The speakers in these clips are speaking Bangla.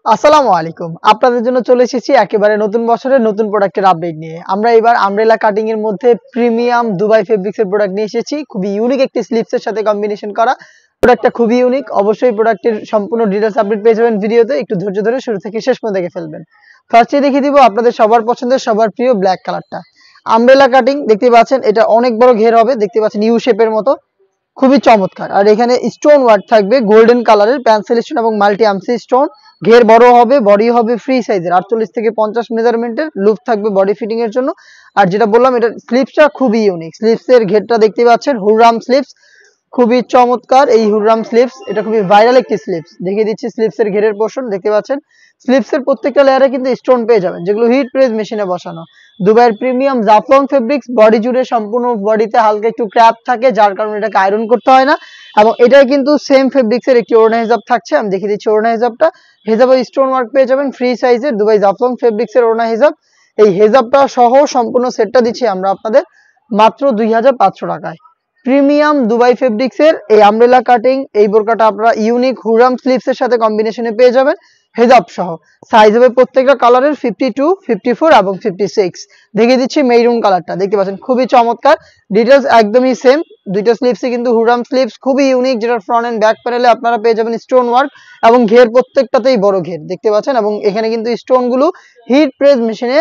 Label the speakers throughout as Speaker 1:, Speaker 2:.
Speaker 1: আসসালামু আলাইকুম। আপনাদের জন্য চলে এসেছি একেবারে নতুন বছরের নতুন প্রোডাক্টের আপডেট নিয়ে। আমরা এবার আমব্রেলা কাটিং এর মধ্যে প্রিমিয়াম দুবাই ফেব্রিক্স এর প্রোডাক্ট নিয়ে এসেছি। খুবই ইউনিক একটি স্লিপস এর সাথে কম্বিনেশন করা। প্রোডাক্টটা খুবই ইউনিক। অবশ্যই প্রোডাক্টের সম্পূর্ণ ডিটেইলস আপডেট পেয়ে যাবেন ভিডিওতে। একটু ধৈর্য ধরে শুরু থেকে শেষ পর্যন্ত দেখে ফেলবেন। ফার্স্টে দেখিয়ে দিব আপনাদের সবার পছন্দের সবার প্রিয় ব্ল্যাক কালারটা। আমব্রেলা কাটিং দেখতে পাচ্ছেন, এটা অনেক বড় ঘের হবে, দেখতে পাচ্ছেন ইউ শেপের মতো। খুবই চমৎকার। আর এখানে স্টোন ওয়ার্ক থাকবে গোল্ডেন কালারের, পেন্সিল স্টোন এবং মাল্টি আমসি স্টোন। ঘের বড় হবে, বডি হবে ফ্রি সাইজের 48 থেকে 50 মেজারমেন্টের, লুপ থাকবে বডি ফিটিং এর জন্য। আর যেটা বললাম, এটা স্লিপসটা খুবই ইউনিক। স্লিপসের ঘেরটা দেখতে পাচ্ছেন হুররাম স্লিপস, খুবই চমৎকার এই হুররাম স্লিপস। এটা খুবই ভাইরাল একটি স্লিপস। দেখিয়ে দিচ্ছি স্লিপসের ঘেরের পোর্শন, দেখতে পাচ্ছেন স্লিপসের প্রত্যেকটা লেয়ারে কিন্তু স্টোন পেয়ে যাবেন, যেগুলো হিট প্রেস মেশিনে বসানো। দুবাইয়ের প্রিমিয়াম জাফলং ফেব্রিক্স, বডি জুড়ে সম্পূর্ণ বডিতে হালকা একটু ক্র্যাপ থাকে, যার কারণে এটাকে আয়রন করতে হয় না। এবং এটাই কিন্তু সেম ফেব্রিক্সের একটি ওড়না হিজাব থাকছে। আমি দেখিয়ে দিচ্ছি ওড়না হিজাবটা। হেজাবে স্টোন ওয়ার্ক পেয়ে যাবেন ফ্রি সাইজের দুবাই জাফলং ফেব্রিক্সের ওড়না হিজাব। এই হেজাবটা সহ সম্পূর্ণ সেটটা দিচ্ছি আমরা আপনাদের মাত্র 2500 টাকায়। প্রিমিয়াম দুবাই ফেব্রিক্সের এই আমব্রেলা কাটিং এই বোরকাটা আপনারা ইউনিক হুররাম স্লিপসের সাথে কম্বিনেশনে পেয়ে যাবেন হেজাব সহ। সাইজ হবে প্রত্যেকটা কালারের 52, 54 এবং 56। দেখিয়ে দিচ্ছি মেরুন কালারটা, দেখতে পাচ্ছেন খুবই চমৎকার। ডিটেলস একদমই সেম। দুইটা স্লিপসই কিন্তু হুররাম স্লিপস, খুবই ইউনিক, যেটা ফ্রন্ট এন্ড ব্যাক প্যানেলে আপনারা পেয়ে যাবেন স্টোন ওয়ার্ক এবং ঘের প্রত্যেকটাতেই বড় ঘের দেখতে পাচ্ছেন। এবং এখানে কিন্তু স্টোন গুলো হিট প্রেস মেশিনে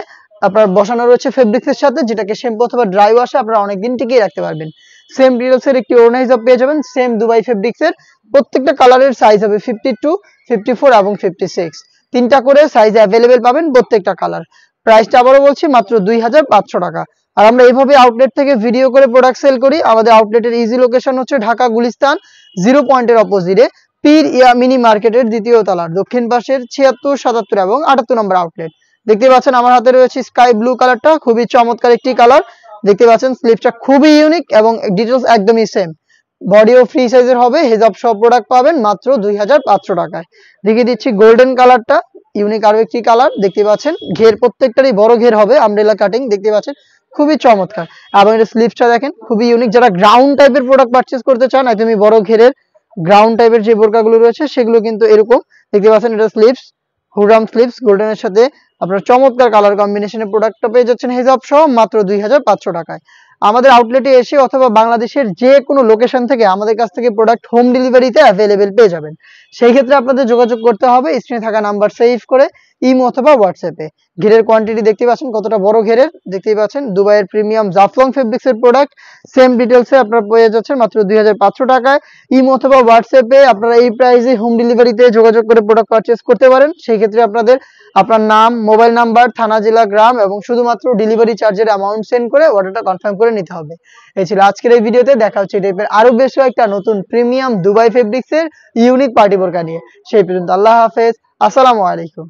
Speaker 1: আপনার বসানো রয়েছে ফেব্রিক্সের সাথে, যেটাকে শ্যাম্পু অথবা ড্রাই ওয়াশে আপনারা অনেকদিন টিকিয়ে রাখতে পারবেন। সেম ডিটেলসের একটি ওড়না হিসাব পেয়ে যাবেন সেম দুবাই ফেব্রিক্সের। প্রত্যেকটা কালারের সাইজ হবে 52, 54 এবং 56। তিনটা করে সাইজ অ্যাভেলেবেল পাবেন প্রত্যেকটা কালার। প্রাইসটা আবারও বলছি মাত্র 2500 টাকা। আর আমরা এইভাবে আউটলেট থেকে ভিডিও করে প্রোডাক্ট সেল করি। আমাদের আউটলেটের ইজি লোকেশন হচ্ছে ঢাকা গুলিস্তান 0 পয়েন্টের অপোজিটে পীর মিনি মার্কেটের দ্বিতীয় তলার দক্ষিণ পাশের 76, 77 এবং 78 নম্বর আউটলেট। দেখতে পাচ্ছেন আমার হাতে রয়েছে স্কাই ব্লু কালারটা, খুবই চমৎকার একটি কালার। দেখতে পাচ্ছেন স্লিপসটা খুবই ইউনিক এবং ডিটেলস একদমই সেম। বডিও ফ্রি সাইজের হবে, হেজাব সব প্রোডাক্ট পাবেন মাত্র 2500 টাকায়। দেখিয়ে দিচ্ছি গোল্ডেন কালারটা, ইউনিক আরো একটি কালার। দেখতে পাচ্ছেন ঘের প্রত্যেকটারই বড় ঘের হবে, আমব্রেলা কাটিং দেখতে পাচ্ছেন খুবই চমৎকার। এবং এটা স্লিপসটা দেখেন খুবই ইউনিক। যারা গ্রাউন্ড টাইপের প্রোডাক্ট পারচেজ করতে চান, একদমই বড় ঘেরের গ্রাউন্ড টাইপের যে বোরকাগুলো রয়েছে সেগুলো কিন্তু এরকম দেখতে পাচ্ছেন। এটা স্লিপস, হুররাম স্লিপস গোল্ডেনের সাথে আপনার চমৎকার কালার কম্বিনেশনের প্রোডাক্টটা পেয়ে যাচ্ছেন হেজাব সহ মাত্র 2500 টাকায়। আমাদের আউটলেটে এসে অথবা বাংলাদেশের যে কোনো লোকেশন থেকে আমাদের কাছ থেকে প্রোডাক্ট হোম ডেলিভারিতে অ্যাভেলেবেল পেয়ে যাবেন। সেই ক্ষেত্রে আপনাদের যোগাযোগ করতে হবে স্ক্রিনে থাকা নাম্বার সেভ করে ইমো অথবা হোয়াটসঅ্যাপে। ঘেরের কোয়ান্টিটি দেখতে পাচ্ছেন কতটা বড় ঘেরের, দেখতেই পাচ্ছেন দুবাইয়ের প্রিমিয়াম জাফলং ফেব্রিক্সের প্রোডাক্ট সেম ডিটেলসে আপনারা পেয়ে যাচ্ছেন মাত্র 2500 টাকায়। ইমো অথবা হোয়াটসঅ্যাপে আপনারা এই প্রাইসে হোম ডেলিভারিতে যোগাযোগ করে প্রোডাক্ট পারচেজ করতে পারেন। সেই ক্ষেত্রে আপনার নাম, মোবাইল নাম্বার, থানা, জেলা, গ্রাম এবং শুধুমাত্র ডেলিভারি চার্জের অ্যামাউন্ট সেন্ড করে অর্ডারটা কনফার্ম করে নিতে হবে। এই ছিল আজকের এই ভিডিওতে। দেখা হচ্ছে এই টাইপের আরো বেশ কয়েকটা নতুন প্রিমিয়াম দুবাই ফেব্রিক্সের ইউনিক পার্টি বোরকা নিয়ে। সেই পর্যন্ত আল্লাহ হাফেজ, আসসালামু আলাইকুম।